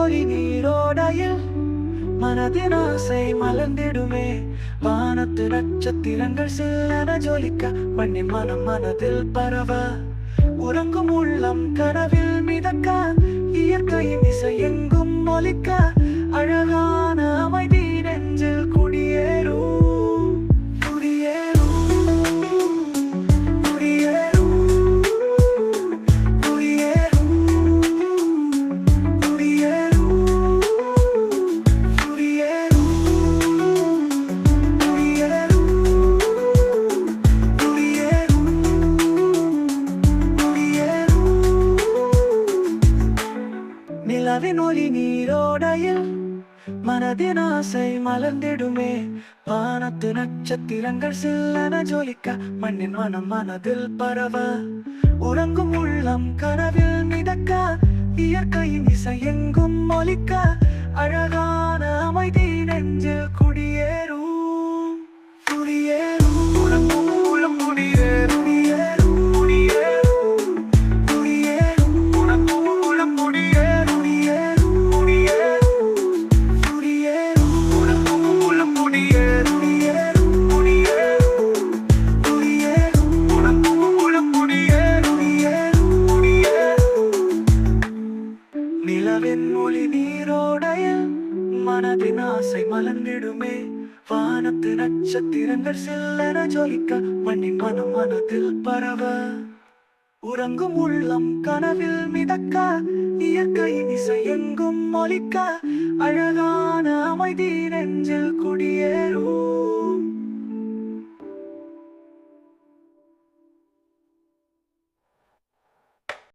ஒளி நீரோடையில் மனதின் ஆசை மலர்ந்திடுமே. வானத்து நட்சத்திரங்கள் சில்லென ஜொலிக்க மண்ணின் மனம் மனதில் பரவ உறங்கும் உள்ளம் கனவில் மிதக்க இயற்கையின் இசை எங்கும் ஒலிக்க அழகான அமைதி நெஞ்சில் குடியேறும் குடியேறும் குடியேறும் குடியேறும் குடியேறும் நிலவின் ஒளி நீரோடையில் மனதின் ஆசை மலர்ந்திடுமே. வானத்து நட்சத்திரங்கள் சில்லென ஜொலிக்க மண்ணின் மனம் மனதில் பரவ உறங்கும் உள்ளம் கனவில் மிதக்க இயற்கையின் இசை எங்கும் ஒலிக்க அழகான அமைதி நெஞ்சில் குடியேறும் குடியேறும் உறங்கும் உள்ளம் குடியேறும் நிலவின் ஒளி நீரோடையில் மனதின் ஆசை மலர்ந்திடுமே. வானத்து நட்சத்திரங்கள் சில்லென ஜொலிக்க மண்ணின் மனம் மனதில் பரவ உறங்கும் உள்ளம் கனவில் மிதக்க இயற்கையின் இசை எங்கும் ஒலிக்க அழகான அமைதி நெஞ்சில் குடியேறும்.